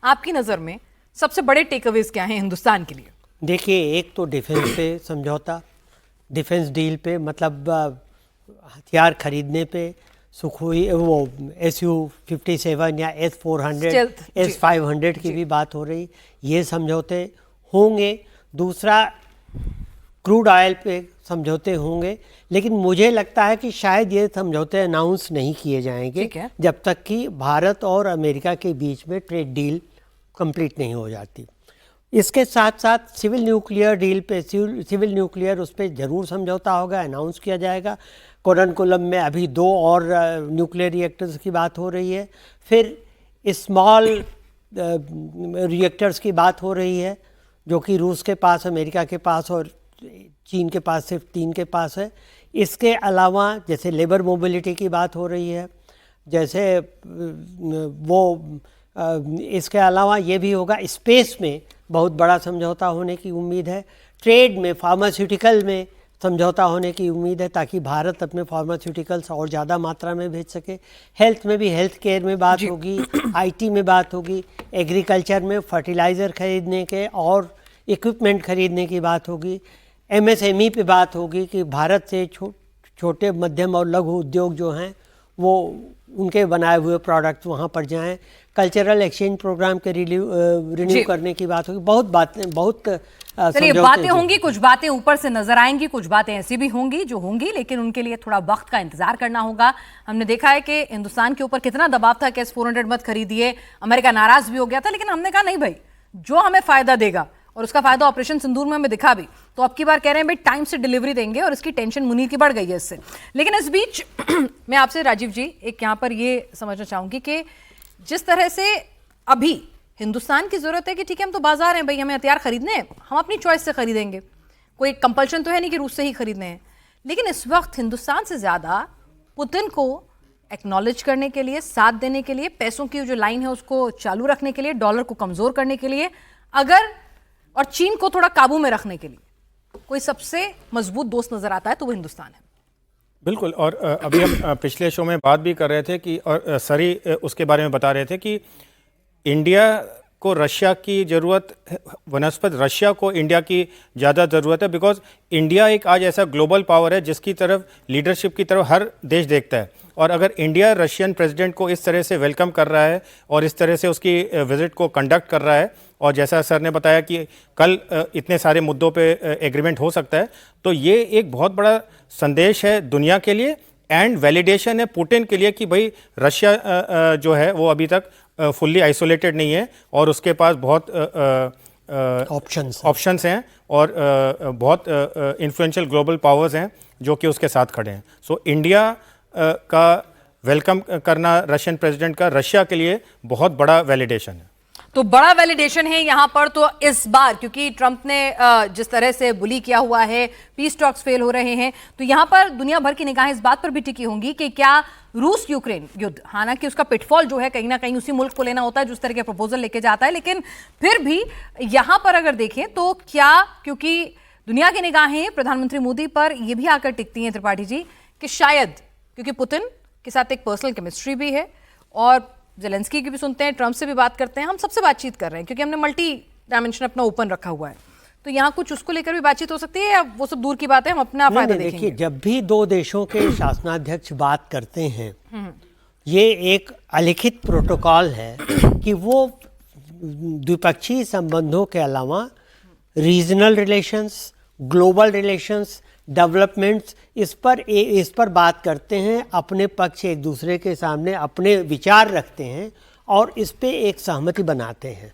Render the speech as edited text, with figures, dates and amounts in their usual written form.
आपकी नज़र में सबसे बड़े टेकअवेज क्या हैं हिंदुस्तान के लिए? देखिए, एक तो डिफेंस पे समझौता, डिफेंस डील पे, मतलब हथियार खरीदने पे, सुखोई वो SU-57 या S-400 S-500 की भी बात हो रही, ये समझौते होंगे। दूसरा, क्रूड ऑयल पे समझौते होंगे, लेकिन मुझे लगता है कि शायद ये समझौते अनाउंस नहीं किए जाएंगे जब तक कि भारत और अमेरिका के बीच में ट्रेड डील कंप्लीट नहीं हो जाती। इसके साथ साथ सिविल न्यूक्लियर डील पे, सिविल न्यूक्लियर उस पर ज़रूर समझौता होगा, अनाउंस किया जाएगा। कोरनकुलम में अभी 2 और न्यूक्लियर रिएक्टर्स की बात हो रही है। फिर स्मॉल रिएक्टर्स की बात हो रही है, जो कि रूस के पास, अमेरिका के पास और चीन के पास, सिर्फ 3 के पास है। इसके अलावा जैसे लेबर मोबिलिटी की बात हो रही है, जैसे इसके अलावा ये भी होगा, स्पेस में बहुत बड़ा समझौता होने की उम्मीद है। ट्रेड में, फार्मास्यूटिकल में समझौता होने की उम्मीद है, ताकि भारत अपने फार्मास्यूटिकल्स और ज़्यादा मात्रा में भेज सके। हेल्थ में भी, हेल्थ केयर में बात होगी, IT में बात होगी, एग्रीकल्चर में फर्टिलाइज़र खरीदने के और इक्विपमेंट खरीदने की बात होगी, MSME पे बात होगी कि भारत से छोटे, मध्यम और लघु उद्योग जो हैं वो उनके बनाए हुए प्रोडक्ट्स वहाँ पर जाएं। कल्चरल एक्सचेंज प्रोग्राम के रिन्यू करने की बात होगी। बहुत बातें, बहुत चलिए बातें होंगी, कुछ बातें ऊपर से नजर आएंगी, कुछ बातें ऐसी भी होंगी जो होंगी, लेकिन उनके लिए थोड़ा वक्त का इंतजार करना होगा। हमने देखा है कि हिंदुस्तान के ऊपर कितना दबाव था कि S-400 मत खरीदिए, अमेरिका नाराज भी हो गया था, लेकिन हमने कहा नहीं भाई, जो हमें फायदा देगा, और उसका फायदा ऑपरेशन सिंदूर में हमें दिखा भी, तो अब की बार कह रहे हैं भाई टाइम से डिलीवरी देंगे, और इसकी टेंशन मुनीर की बढ़ गई है इससे। लेकिन इस बीच मैं आपसे राजीव जी एक यहाँ पर ये समझना चाहूंगी कि जिस तरह से अभी हिंदुस्तान की जरूरत है कि ठीक है हम तो बाजार हैं भाई, हमें हथियार खरीदने हैं, हम अपनी चॉइस से खरीदेंगे, कोई कंपल्शन तो है नहीं कि रूस से ही खरीदने हैं, लेकिन इस वक्त हिंदुस्तान से ज्यादा पुतिन को एक्नॉलेज करने के लिए, साथ देने के लिए, पैसों की जो लाइन है उसको चालू रखने के लिए, डॉलर को कमजोर करने के लिए, अगर और चीन को थोड़ा काबू में रखने के लिए कोई सबसे मजबूत दोस्त नजर आता है तो वो हिंदुस्तान है। बिल्कुल। और अभी हम पिछले शो में बात भी कर रहे थे कि, और सरी उसके बारे में बता रहे थे कि इंडिया को रशिया की ज़रूरत, वनस्पत रशिया को इंडिया की ज़्यादा ज़रूरत है, बिकॉज इंडिया एक आज ऐसा ग्लोबल पावर है जिसकी तरफ, लीडरशिप की तरफ हर देश देखता है। और अगर इंडिया रशियन प्रेसिडेंट को इस तरह से वेलकम कर रहा है और इस तरह से उसकी विजिट को कंडक्ट कर रहा है, और जैसा सर ने बताया कि कल इतने सारे मुद्दों पे एग्रीमेंट हो सकता है, तो ये एक बहुत बड़ा संदेश है दुनिया के लिए एंड वैलिडेशन है पुतिन के लिए कि भाई रशिया जो है वो अभी तक फुल्ली आइसोलेटेड नहीं है और उसके पास बहुत ऑप्शंस हैं और बहुत इन्फ्लुएंशियल ग्लोबल पावर्स हैं जो कि उसके साथ खड़े हैं। सो इंडिया का वेलकम करना रशियन प्रेसिडेंट का रशिया के लिए बहुत बड़ा वैलिडेशन है। तो बड़ा वैलिडेशन है यहां पर तो इस बार, क्योंकि ट्रंप ने जिस तरह से बुली किया हुआ है, पीस टॉक्स फेल हो रहे हैं, तो यहां पर दुनिया भर की निगाहें इस बात पर भी टिकी होंगी कि क्या रूस यूक्रेन युद्ध, हालांकि उसका पिटफॉल जो है कहीं ना कहीं उसी मुल्क को लेना होता है जो उस तरह के प्रपोजल लेके जाता है, लेकिन फिर भी यहां पर अगर देखें तो क्या, क्योंकि दुनिया की निगाहें प्रधानमंत्री मोदी पर यह भी आकर टिकती हैं त्रिपाठी जी कि शायद क्योंकि पुतिन के साथ एक पर्सनल केमिस्ट्री भी है, और जेलेंस्की की भी सुनते हैं, ट्रंप से भी बात करते हैं, हम सबसे बातचीत कर रहे हैं क्योंकि हमने मल्टी डायमेंशन अपना ओपन रखा हुआ है, तो यहाँ कुछ उसको लेकर भी बातचीत हो सकती है या वो सब दूर की बात है, हम अपना फायदा देखेंगे? देखिए, जब भी 2 देशों के शासनाध्यक्ष बात करते हैं, ये एक अलिखित प्रोटोकॉल है कि वो द्विपक्षीय संबंधों के अलावा regional relations, global relations, developments, इस पर बात करते हैं, अपने पक्ष एक दूसरे के सामने अपने विचार रखते हैं और इस पे एक सहमति बनाते हैं।